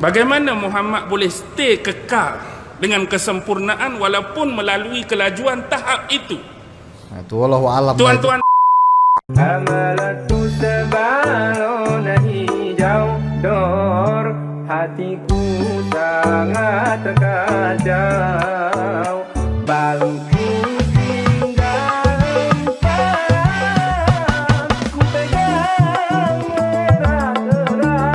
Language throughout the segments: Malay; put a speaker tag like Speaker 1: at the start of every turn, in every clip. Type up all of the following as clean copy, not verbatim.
Speaker 1: Bagaimana Muhammad boleh stay kekal dengan kesempurnaan walaupun melalui kelajuan tahap itu?
Speaker 2: Nah, itu wallahu alam.
Speaker 1: Tuan-tuan,
Speaker 3: Amalanku sebalona hijau dor, hatiku sangat terkacau. Balku tinggal empat, ku pegang merah terang.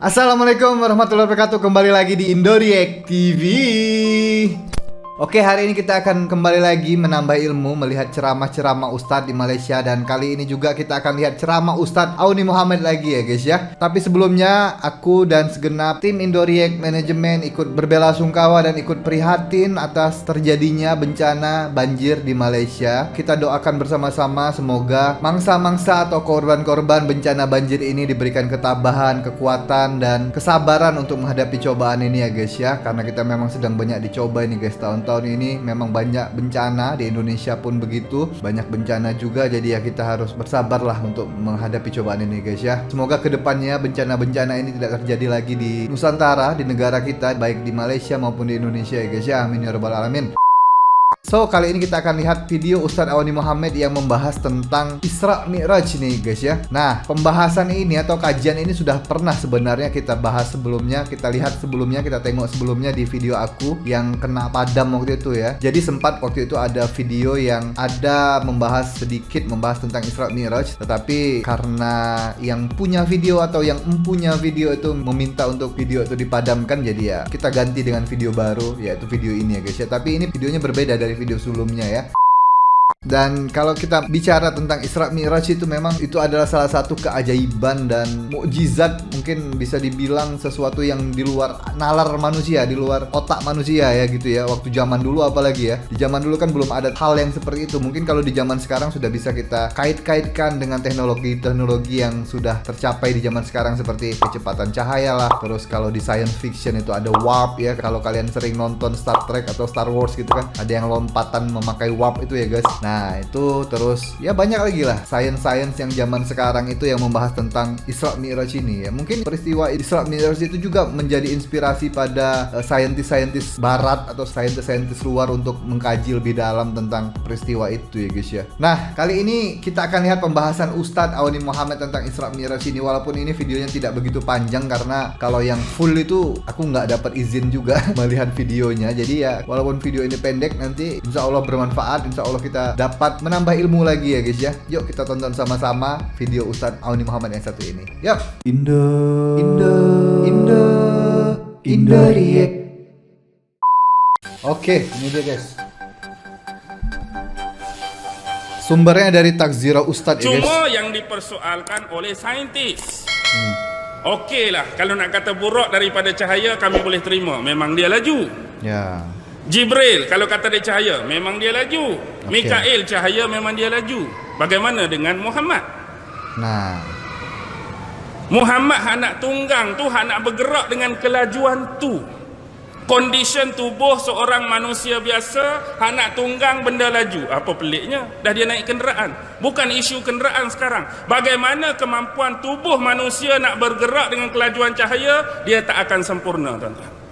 Speaker 2: Assalamualaikum warahmatullahi wabarakatuh. Kembali lagi di Indoriek TV. Oke, hari ini kita akan kembali lagi menambah ilmu, melihat ceramah-ceramah Ustadz di Malaysia. Dan kali ini juga kita akan lihat ceramah Ustadz Auni Muhammad lagi ya guys ya. Tapi sebelumnya aku dan segenap tim Indoriek manajemen ikut berbelasungkawa dan ikut prihatin atas terjadinya bencana banjir di Malaysia. Kita doakan bersama-sama semoga mangsa-mangsa atau korban-korban bencana banjir ini diberikan ketabahan, kekuatan, dan kesabaran untuk menghadapi cobaan ini ya guys ya. Karena kita memang sedang banyak dicoba ini guys. Tahun ini memang banyak bencana, di Indonesia pun begitu, banyak bencana juga. Jadi ya kita harus bersabarlah untuk menghadapi cobaan ini guys ya. Semoga kedepannya bencana-bencana ini tidak terjadi lagi di Nusantara, di negara kita, baik di Malaysia maupun di Indonesia ya guys ya. Amin ya rabbal alamin. So, kali ini kita akan lihat video Ustadz Auni Muhammad yang membahas tentang Isra Mi'raj nih guys ya. Nah, pembahasan ini atau kajian ini sudah pernah sebenarnya kita bahas sebelumnya. Kita lihat sebelumnya, kita tengok sebelumnya di video aku yang kena padam waktu itu ya. Jadi sempat waktu itu ada video yang ada membahas sedikit membahas tentang Isra Mi'raj. Tetapi karena yang punya video atau yang empunya video itu meminta untuk video itu dipadamkan, jadi ya kita ganti dengan video baru, yaitu video ini ya guys ya. Tapi ini videonya berbeda dari video sebelumnya ya. Dan kalau kita bicara tentang Isra Mi'raj itu memang itu adalah salah satu keajaiban dan mukjizat, mungkin bisa dibilang sesuatu yang di luar nalar manusia, di luar otak manusia ya gitu ya. Waktu zaman dulu apalagi ya. Di zaman dulu kan belum ada hal yang seperti itu. Mungkin kalau di zaman sekarang sudah bisa kita kait-kaitkan dengan teknologi-teknologi yang sudah tercapai di zaman sekarang seperti kecepatan cahaya lah. Terus kalau di science fiction itu ada warp ya. Kalau kalian sering nonton Star Trek atau Star Wars gitu kan, ada yang lompatan memakai warp itu ya guys. Nah itu terus ya banyak lagi lah science yang zaman sekarang itu yang membahas tentang Isra Mi'raj ini ya. Mungkin peristiwa Isra Mi'raj itu juga menjadi inspirasi pada saintis-saintis barat atau saintis-saintis luar untuk mengkaji lebih dalam tentang peristiwa itu ya guys ya. Nah kali ini kita akan lihat pembahasan Ustadz Auni Muhammad tentang Isra Mi'raj ini. Walaupun ini videonya tidak begitu panjang karena kalau yang full itu aku nggak dapat izin juga melihat videonya. Jadi ya walaupun video ini pendek, nanti insya Allah bermanfaat, insya Allah kita dapat menambah ilmu lagi ya guys ya. Yuk kita tonton sama-sama video Ustadz Auni Muhammad yang satu ini. Yuk. Indoriek. Oke, ini dia guys. Sumbernya dari Takzirah Ustadz ya guys.
Speaker 1: cuma yang dipersoalkan oleh saintis. Okey lah, kalau nak kata buruk daripada cahaya kami boleh terima, memang dia laju.
Speaker 2: Ya.
Speaker 1: Jibril kalau kata dia cahaya, memang dia laju.
Speaker 2: Okey.
Speaker 1: Mikail cahaya, memang dia laju. Bagaimana dengan Muhammad?
Speaker 2: Nah,
Speaker 1: Muhammad anak tunggang tu nak bergerak dengan kelajuan tu. Condition tubuh seorang manusia biasa, anak tunggang benda laju. Apa peliknya? Dah dia naik kenderaan. Bukan isu kenderaan sekarang. Bagaimana kemampuan tubuh manusia nak bergerak dengan kelajuan cahaya, dia tak akan sempurna tuan-tuan.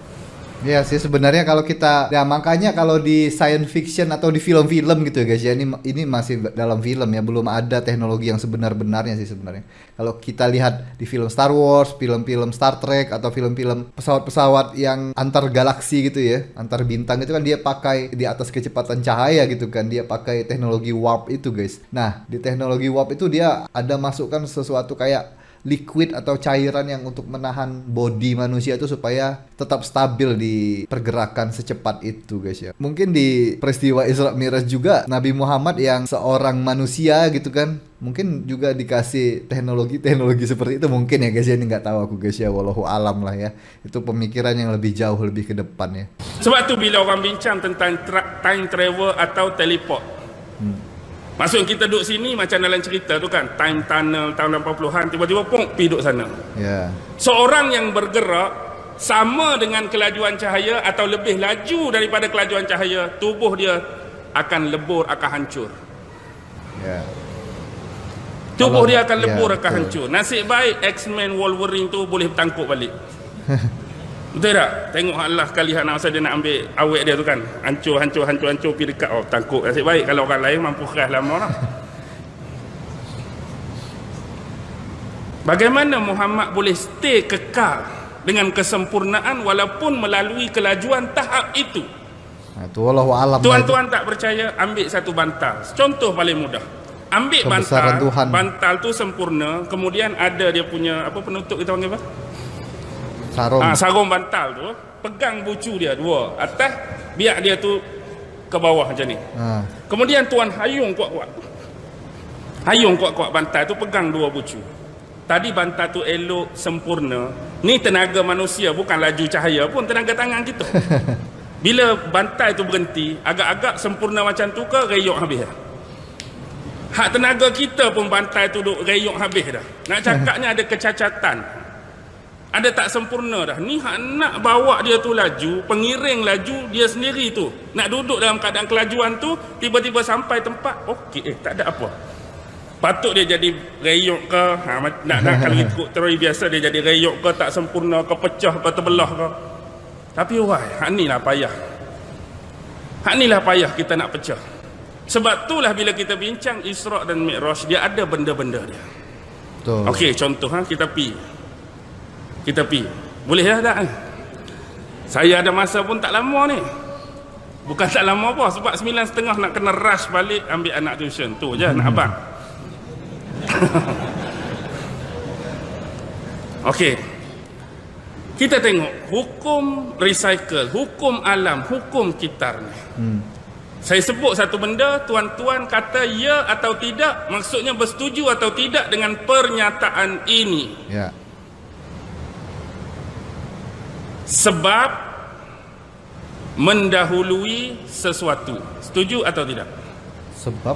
Speaker 2: ya sih sebenarnya kalau kita ya makanya kalau di science fiction atau di film-film gitu ya guys ya, ini masih dalam film ya, belum ada teknologi yang sebenar-benarnya sih sebenarnya. Kalau kita lihat di film Star Wars, film-film Star Trek atau film-film pesawat-pesawat yang antar galaksi gitu ya, antar bintang itu kan dia pakai di atas kecepatan cahaya gitu kan, dia pakai teknologi warp itu guys. Nah, di teknologi warp itu dia ada masukkan sesuatu kayak liquid atau cairan yang untuk menahan body manusia itu supaya tetap stabil di pergerakan secepat itu guys ya. Mungkin di peristiwa Isra Mi'raj juga Nabi Muhammad yang seorang manusia gitu kan, mungkin juga dikasih teknologi seperti itu mungkin ya guys ya. Ini nggak tahu aku guys ya, wallahu alam lah ya. Itu pemikiran yang lebih jauh, lebih ke depan ya.
Speaker 1: Sebab tu bila orang bincang tentang time travel atau teleport, maksud kita duduk sini macam dalam cerita tu kan, time tunnel tahun 80-an, tiba-tiba pergi duduk sana.
Speaker 2: Ya.
Speaker 1: Seorang yang bergerak sama dengan kelajuan cahaya atau lebih laju daripada kelajuan cahaya, tubuh dia akan lebur, akan hancur.
Speaker 2: Ya.
Speaker 1: Tubuh
Speaker 2: Kalau-
Speaker 1: dia akan
Speaker 2: ya,
Speaker 1: lebur, akan
Speaker 2: betul.
Speaker 1: hancur. Nasib baik X-Men Wolverine tu boleh bertangkuk balik. Betul tak? Tengok Allah kali hak masa dia nak ambil awet dia tu kan. Hancur pergi dekat. Oh, tangkuk. Nasib baik kalau orang lain mampu keras lama lah. Bagaimana Muhammad boleh stay kekal dengan kesempurnaan walaupun melalui kelajuan tahap itu?
Speaker 2: Nah, itu wallahu alam.
Speaker 1: Tuan-tuan tak percaya, ambil satu bantal. Contoh paling mudah. Ambil
Speaker 2: Kebesaran
Speaker 1: bantal,
Speaker 2: Tuhan.
Speaker 1: bantal tu sempurna, kemudian ada dia punya apa penutup kita panggil apa?
Speaker 2: Sarung.
Speaker 1: Sarung bantal tu, pegang bucu dia dua atas, biar dia tu ke bawah macam ni.
Speaker 2: Ah,
Speaker 1: Kemudian tuan hayung kuat-kuat. Hayung kuat-kuat bantal tu pegang dua bucu. Tadi bantal tu elok, sempurna. Ni tenaga manusia, bukan laju cahaya pun, tenaga tangan kita. Bila bantal tu berhenti, agak-agak sempurna macam tu ke reyok habis dah. Hak tenaga kita pun bantal tu duk reyok habis dah. Nak cakapnya ada kecacatan. Ada tak sempurna dah. Ni hak nak bawa dia tu laju, pengiring laju dia sendiri tu. Nak duduk dalam keadaan kelajuan tu, tiba-tiba sampai tempat, okey, tak ada apa. Patut dia jadi reyok ke, nak kalau ikut teori biasa dia jadi reyok ke, tak sempurna ke, pecah ke, terbelah ke. Tapi wah, hak ni lah payah. Hak ni lah payah kita nak pecah. Sebab itulah bila kita bincang Isra' dan Mi'raj, dia ada benda-benda dia.
Speaker 2: betul.
Speaker 1: Okey, contoh kita pi. Kita pi. Boleh dah tak? Saya ada masa pun tak lama ni. Bukan tak lama apa, sebab 9.30 nak kena rush balik ambil anak tuition. Tu je nak abang. Okey. Kita tengok hukum recycle, hukum alam, hukum kitar ni. Saya sebut satu benda, tuan-tuan kata ya atau tidak, maksudnya bersetuju atau tidak dengan pernyataan ini.
Speaker 2: Ya.
Speaker 1: Sebab mendahului sesuatu. Setuju atau tidak?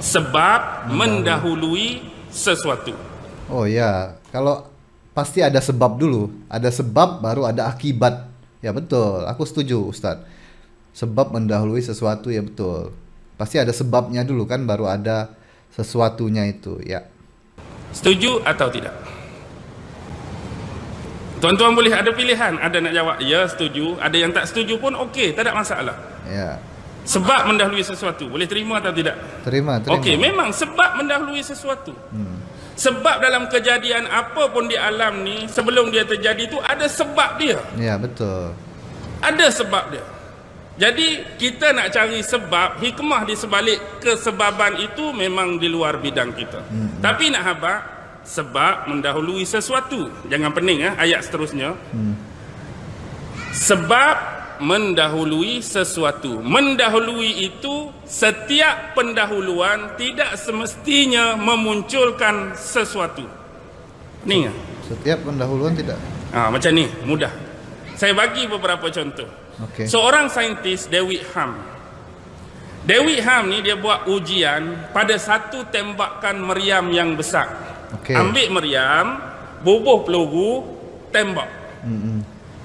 Speaker 1: Sebab mendahului sesuatu.
Speaker 2: Oh ya, kalau pasti ada sebab dulu. Ada sebab baru ada akibat. Ya betul, aku setuju Ustadz. Sebab mendahului sesuatu, ya betul. Pasti ada sebabnya dulu kan, baru ada sesuatunya itu, ya.
Speaker 1: Setuju atau tidak? Tuan-tuan boleh ada pilihan. Ada nak jawab ya setuju, ada yang tak setuju pun okey, tak ada masalah.
Speaker 2: Ya.
Speaker 1: Sebab mendahului sesuatu, boleh terima atau tidak?
Speaker 2: Terima.
Speaker 1: Okey, memang sebab mendahului sesuatu. Sebab dalam kejadian apa pun di alam ni, sebelum dia terjadi tu ada sebab dia.
Speaker 2: Ya, betul.
Speaker 1: Ada sebab dia. Jadi kita nak cari sebab, hikmah di sebalik kesebaban itu memang di luar bidang kita. Tapi nak habaq, sebab mendahului sesuatu. Jangan pening ayat seterusnya. Sebab mendahului sesuatu. Mendahului itu setiap pendahuluan tidak semestinya memunculkan sesuatu. Ni
Speaker 2: Setiap pendahuluan tidak.
Speaker 1: macam ni, mudah. Saya bagi beberapa contoh.
Speaker 2: Okey.
Speaker 1: Seorang saintis, David Ham. David Ham ni dia buat ujian pada satu tembakan meriam yang besar.
Speaker 2: Okey.
Speaker 1: Ambil meriam, bubuh peluru, tembak.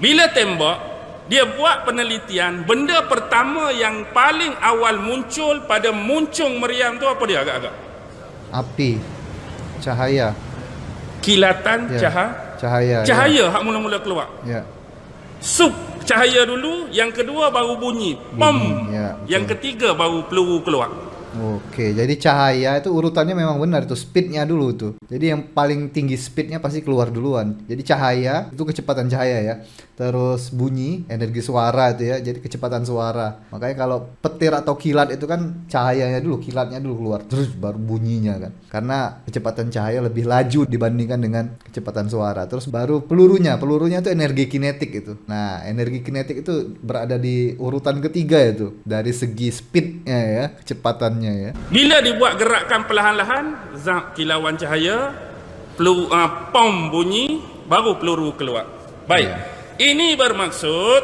Speaker 1: Bila tembak, dia buat penelitian, benda pertama yang paling awal muncul pada muncung meriam tu apa dia agak-agak?
Speaker 2: Api. Cahaya.
Speaker 1: Kilatan
Speaker 2: Ya. Cahaya.
Speaker 1: Cahaya hak mula-mula keluar.
Speaker 2: Ya.
Speaker 1: Sup cahaya dulu, yang kedua baru bunyi pom,
Speaker 2: ya, betul.
Speaker 1: yang ketiga baru peluru keluar.
Speaker 2: Oke, jadi cahaya itu urutannya memang benar, itu speednya dulu tuh. Jadi yang paling tinggi speednya pasti keluar duluan. Jadi cahaya itu kecepatan cahaya ya. Terus bunyi, energi suara itu ya. Jadi kecepatan suara. Makanya kalau petir atau kilat itu kan cahayanya dulu, kilatnya dulu keluar, terus baru bunyinya kan. Karena kecepatan cahaya lebih laju dibandingkan dengan kecepatan suara. Terus baru pelurunya itu energi kinetik itu. Nah, energi kinetik itu berada di urutan ketiga itu dari segi speednya ya, kecepatan ya.
Speaker 1: Bila dibuat gerakan perlahan-lahan, zap kilauan cahaya, peluru pom bunyi, baru peluru keluar. Baik. Ini bermaksud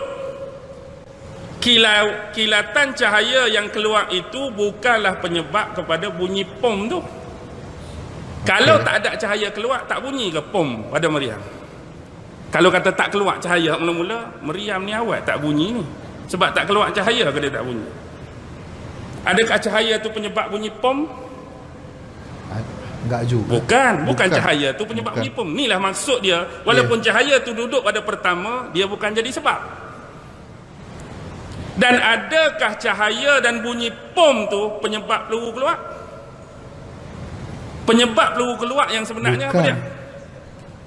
Speaker 1: kilatan cahaya yang keluar itu bukanlah penyebab kepada bunyi pom tu. Kalau tak ada cahaya keluar, tak bunyi ke pom pada meriam? Kalau kata tak keluar cahaya mula-mula, meriam ni awal tak bunyi ni. Sebab tak keluar cahaya ke dia tak bunyi? Adakah cahaya tu penyebab bunyi pom?
Speaker 2: Enggak juga.
Speaker 1: Bukan cahaya tu penyebab bunyi pom. Inilah maksud dia. Walaupun cahaya tu duduk pada pertama, dia bukan jadi sebab. Dan adakah cahaya dan bunyi pom tu penyebab peluru keluar? Penyebab peluru keluar yang sebenarnya
Speaker 2: bukan.
Speaker 1: apa dia?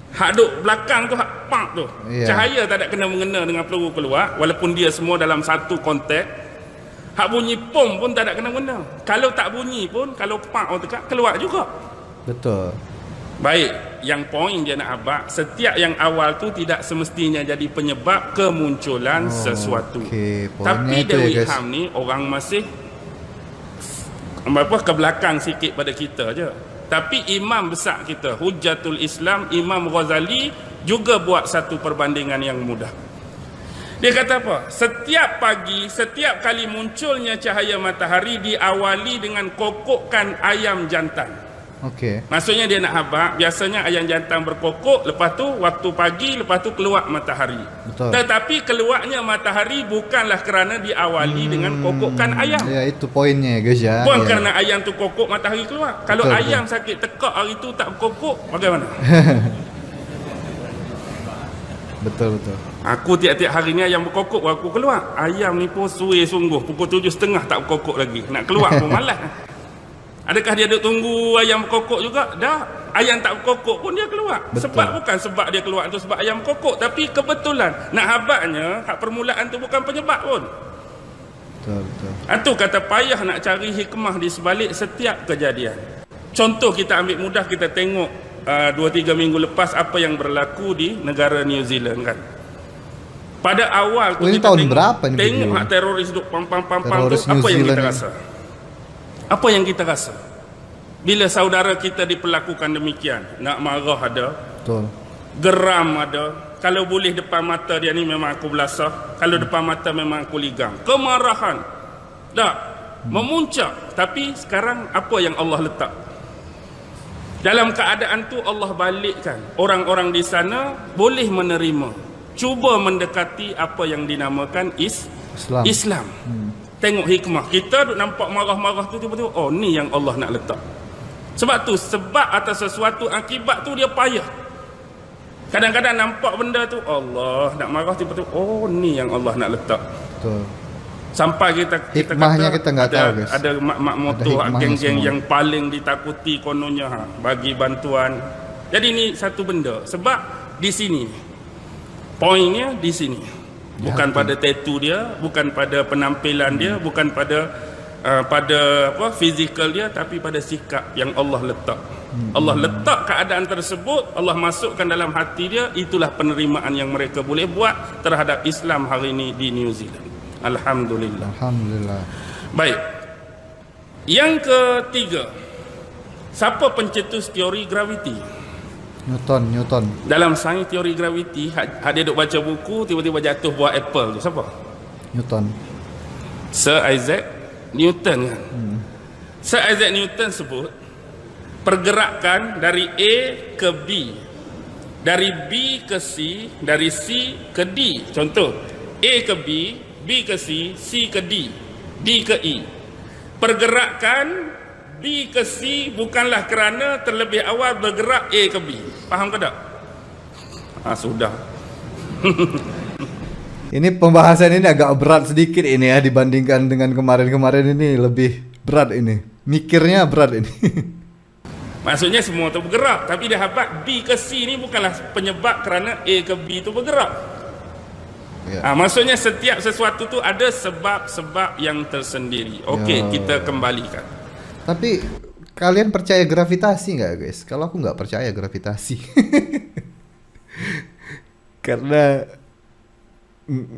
Speaker 1: Hak duk belakang tu, hak pak tu. Cahaya tak ada kena-mengena dengan peluru keluar, walaupun dia semua dalam satu konteks. Hak bunyi pom pun tak ada kena-mengena. Kalau tak bunyi pun, kalau pak orang dekat, keluar juga.
Speaker 2: Betul.
Speaker 1: Baik, yang poin dia nak abang, setiap yang awal tu tidak semestinya jadi penyebab kemunculan sesuatu. Tapi Dewi Ham ni orang masih ke belakang sikit pada kita je. Tapi imam besar kita, Hujjatul Islam Imam Ghazali juga buat satu perbandingan yang mudah. Dia kata apa? Setiap pagi, setiap kali munculnya cahaya matahari diawali dengan kokokkan ayam jantan. Maksudnya dia nak habaq, biasanya ayam jantan berkokok, lepas tu waktu pagi, lepas tu keluar matahari. Betul. Tetapi keluarnya matahari bukanlah kerana diawali dengan kokokkan ayam.
Speaker 2: Ya, itu poinnya guys ya.
Speaker 1: Bukan kerana ayam tu kokok matahari keluar. Kalau ayam sakit tekak hari tu tak berkokok, bagaimana?
Speaker 2: Betul.
Speaker 1: Aku tiap-tiap hari ni ayam berkokok aku keluar. Ayam ni pun suwe sungguh, pukul 7.30 tak berkokok lagi. Nak keluar pun malas. Adakah dia duduk tunggu ayam berkokok juga? Dah. Ayam tak berkokok pun dia keluar. Betul. Sebab bukan sebab dia keluar tu sebab ayam berkokok, tapi kebetulan. Nak habaknya, hak permulaan tu bukan penyebab pun.
Speaker 2: Betul.
Speaker 1: Itu kata payah nak cari hikmah di sebalik setiap kejadian. Contoh kita ambil mudah, kita tengok 2-3 minggu lepas apa yang berlaku di negara New Zealand kan. Pada awal tu
Speaker 2: ini
Speaker 1: kita
Speaker 2: tahun berapa ni
Speaker 1: tengok hak teroris duk pam tu, apa yang kita rasa? Apa yang kita rasa bila saudara kita diperlakukan demikian? Nak marah ada, betul. Geram ada. Kalau boleh depan mata dia ni memang aku belasah. Kalau depan mata memang aku ligang. Kemarahan dah memuncak. Tapi sekarang apa yang Allah letak? Dalam keadaan tu Allah balikkan orang-orang di sana boleh menerima, cuba mendekati apa yang dinamakan Islam. Tengok hikmah. Kita duk nampak marah-marah tu, tiba-tiba oh ni yang Allah nak letak. Sebab tu sebab atas sesuatu, akibat tu dia payah. Kadang-kadang nampak benda tu Allah nak marah, tiba-tiba oh ni yang Allah nak letak. Betul. Sampai kita
Speaker 2: hikmahnya
Speaker 1: kata
Speaker 2: kita enggak tahu guys.
Speaker 1: Ada mak-mak motor, geng-geng yang paling ditakuti kononnya bagi bantuan. Jadi ni satu benda. Sebab di sini poinnya di sini. Bukan pada tattoo dia, bukan pada penampilan dia, bukan pada fizikal dia, tapi pada sikap yang Allah letak. Allah letak keadaan tersebut, Allah masukkan dalam hati dia, itulah penerimaan yang mereka boleh buat terhadap Islam hari ini di New Zealand. Alhamdulillah. Baik. Yang ketiga, siapa pencetus teori graviti?
Speaker 2: Newton.
Speaker 1: Dalam sains teori graviti, dia duk baca buku, tiba-tiba jatuh buah apple tu siapa?
Speaker 2: Newton.
Speaker 1: Sir Isaac Newton kan. Sir Isaac Newton sebut pergerakan dari A ke B, dari B ke C, dari C ke D. Contoh, A ke B, B ke C, C ke D, D ke E. Pergerakan B ke C bukanlah kerana terlebih awal bergerak A ke B. Faham ke tak? Sudah.
Speaker 2: Ini pembahasan ini agak berat sedikit ini ya, dibandingkan dengan kemarin-kemarin ini lebih berat ini. Mikirnya berat ini.
Speaker 1: Maksudnya semua tu bergerak, tapi dia habaq B ke C ni bukanlah penyebab kerana A ke B tu bergerak. Maksudnya setiap sesuatu tu ada sebab-sebab yang tersendiri. Okey, kita kembalikan.
Speaker 2: Tapi kalian percaya gravitasi nggak guys? Kalau aku nggak percaya gravitasi. Karena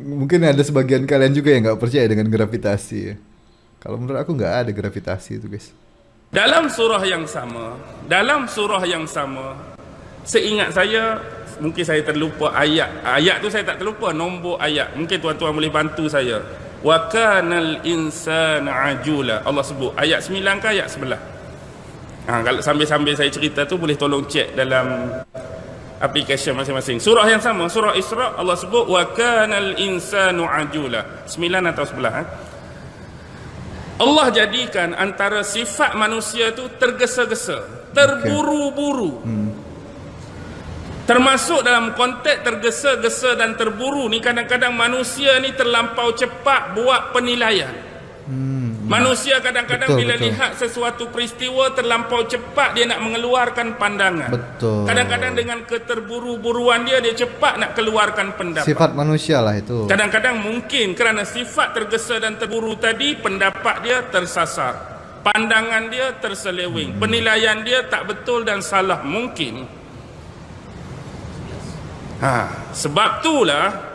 Speaker 2: mungkin ada sebagian kalian juga yang nggak percaya dengan gravitasi. Kalau menurut aku nggak ada gravitasi itu guys.
Speaker 1: Dalam surah yang sama, seingat saya, mungkin saya terlupa ayat tu saya tak terlupa, nombor ayat. Mungkin tuan-tuan boleh bantu saya. Wa kanal insana ajula. Allah sebut ayat 9 ke ayat 11? Kalau sambil-sambil saya cerita tu boleh tolong cek dalam aplikasi masing-masing. Surah yang sama, surah Isra, Allah sebut wa kanal insanu ajula. 9 atau 11? Allah jadikan antara sifat manusia tu tergesa-gesa, terburu-buru. Termasuk dalam konteks tergesa-gesa dan terburu ni, kadang-kadang manusia ni terlampau cepat buat penilaian. Manusia kadang-kadang bila lihat sesuatu peristiwa terlampau cepat dia nak mengeluarkan pandangan.
Speaker 2: Betul.
Speaker 1: Kadang-kadang dengan keterburu-buruan dia cepat nak keluarkan pendapat.
Speaker 2: Sifat manusia lah itu.
Speaker 1: Kadang-kadang mungkin kerana sifat tergesa dan terburu tadi, pendapat dia tersasar, pandangan dia terseleweng, penilaian dia tak betul dan salah mungkin. Sebab itulah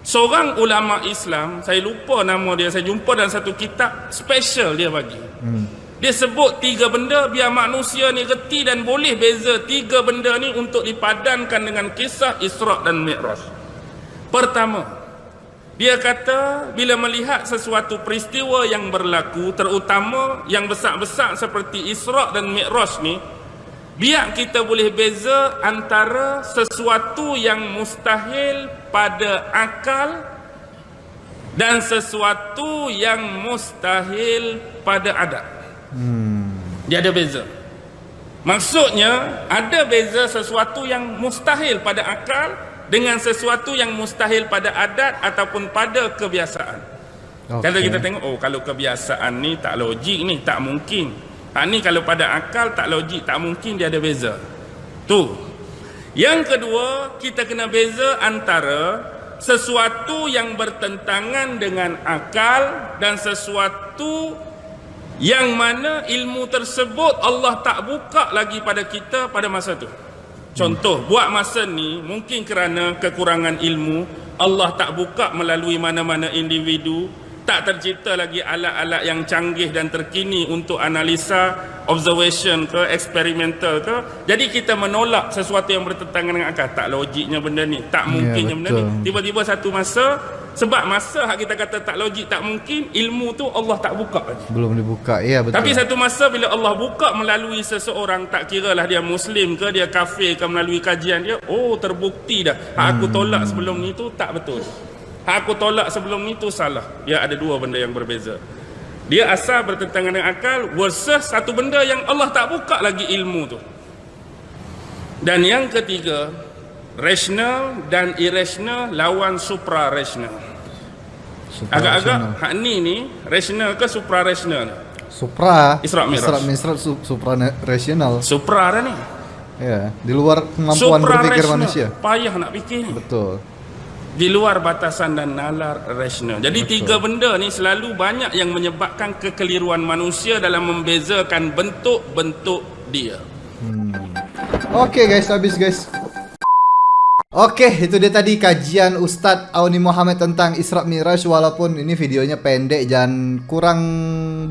Speaker 1: seorang ulama Islam, saya lupa nama dia, saya jumpa dalam satu kitab special dia bagi. Dia sebut 3 benda biar manusia ni reti dan boleh beza 3 benda ni untuk dipadankan dengan kisah Isra' dan Mi'raj. Pertama, dia kata bila melihat sesuatu peristiwa yang berlaku, terutama yang besar-besar seperti Isra' dan Mi'raj ni, biar kita boleh beza antara sesuatu yang mustahil pada akal dan sesuatu yang mustahil pada adat. Dia ada beza. Maksudnya ada beza sesuatu yang mustahil pada akal dengan sesuatu yang mustahil pada adat ataupun pada kebiasaan. Kalau kita tengok, oh kalau kebiasaan ni tak logik ni, tak mungkin. Ni kalau pada akal tak logik, tak mungkin, dia ada beza. Tu. Yang kedua, kita kena beza antara sesuatu yang bertentangan dengan akal dan sesuatu yang mana ilmu tersebut Allah tak buka lagi pada kita pada masa tu. Contoh, buat masa ni mungkin kerana kekurangan ilmu, Allah tak buka melalui mana-mana individu, tak tercipta lagi alat-alat yang canggih dan terkini untuk analisa, observation ke, eksperimental ke. Jadi kita menolak sesuatu yang bertentangan dengan akal. Tak logiknya benda ni, tak mungkinnya benda ni. Tiba-tiba satu masa, sebab masa hak kita kata tak logik, tak mungkin, ilmu tu Allah tak buka lagi.
Speaker 2: Belum dibuka, ya betul.
Speaker 1: Tapi satu masa bila Allah buka melalui seseorang, tak kiralah dia Muslim ke, dia kafir ke, melalui kajian dia, oh terbukti dah. Aku tolak sebelum ni tu tak betul. Aku tolak sebelum ni tu salah. Dia ada 2 benda yang berbeza. Dia asal bertentangan dengan akal versus satu benda yang Allah tak buka lagi ilmu tu. Dan yang ketiga, rational dan irrational lawan supra-rational. Agak-agak hak ni rational ke supra-rational?
Speaker 2: Supra.
Speaker 1: Isra' Mi'raj.
Speaker 2: Supra-rational.
Speaker 1: Supra dah ni.
Speaker 2: Ya, di luar kemampuan berpikir manusia.
Speaker 1: Payah nak fikir.
Speaker 2: Betul.
Speaker 1: Di luar batasan dan nalar rasional. Jadi 3 benda ni selalu banyak yang menyebabkan kekeliruan manusia dalam membezakan bentuk-bentuk dia.
Speaker 2: Oke guys, habis guys. Oke, itu dia tadi kajian Ustadz Auni Muhammad tentang Isra' Mi'raj. Walaupun ini videonya pendek dan kurang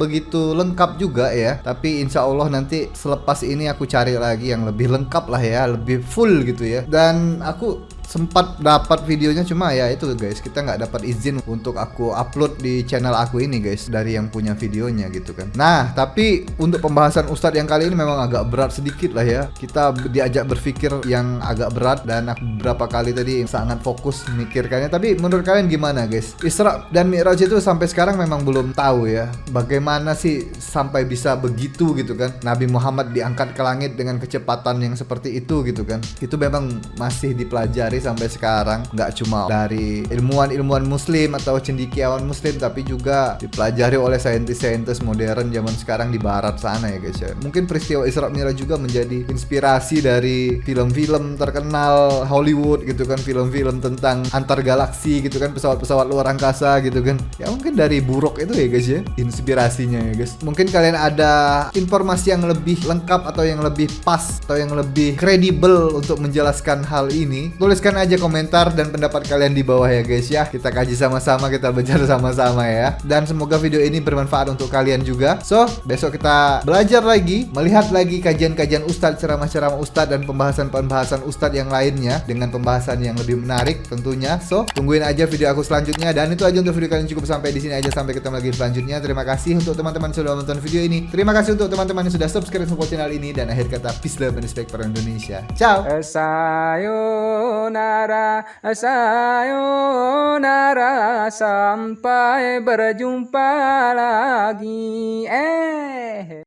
Speaker 2: begitu lengkap juga ya, tapi insya Allah nanti selepas ini aku cari lagi yang lebih lengkap lah ya, lebih full gitu ya. Dan aku sempat dapat videonya, cuma ya itu guys, kita nggak dapat izin untuk aku upload di channel aku ini guys, dari yang punya videonya gitu kan. Nah, tapi untuk pembahasan Ustadz yang kali ini memang agak berat sedikit lah ya. Kita diajak berpikir yang agak berat dan aku beberapa kali tadi sangat fokus memikirkannya. Tapi menurut kalian gimana guys? Isra' dan Mi'raj itu sampai sekarang memang belum tahu ya, bagaimana sih sampai bisa begitu gitu kan. Nabi Muhammad diangkat ke langit dengan kecepatan yang seperti itu gitu kan. Itu memang masih dipelajari sampai sekarang, nggak cuma dari ilmuwan-ilmuwan muslim atau cendekiawan muslim, tapi juga dipelajari oleh saintis-saintis modern zaman sekarang di barat sana ya guys ya. Mungkin peristiwa Isra' Mi'raj juga menjadi inspirasi dari film-film terkenal Hollywood gitu kan, film-film tentang antar galaksi gitu kan, pesawat-pesawat luar angkasa gitu kan. Ya mungkin dari buruk itu ya guys ya, inspirasinya ya guys. Mungkin kalian ada informasi yang lebih lengkap atau yang lebih pas atau yang lebih kredibel untuk menjelaskan hal ini, tuliskan aja komentar dan pendapat kalian di bawah ya guys ya. Kita kaji sama-sama, kita belajar sama-sama ya. Dan semoga video ini bermanfaat untuk kalian juga. So, besok kita belajar lagi, melihat lagi kajian-kajian Ustadz, ceramah-ceramah Ustadz dan pembahasan-pembahasan Ustadz yang lainnya dengan pembahasan yang lebih menarik tentunya. So, tungguin aja video aku selanjutnya. Dan itu aja untuk video kalian, cukup sampai di sini aja, sampai ketemu lagi selanjutnya. Terima kasih untuk teman-teman yang sudah menonton video ini. Terima kasih untuk teman-teman yang sudah subscribe support channel ini, dan akhir kata peace love and respect for Indonesia. Ciao.
Speaker 3: Sayonara. sayonara, sayonara, sampai berjumpa lagi.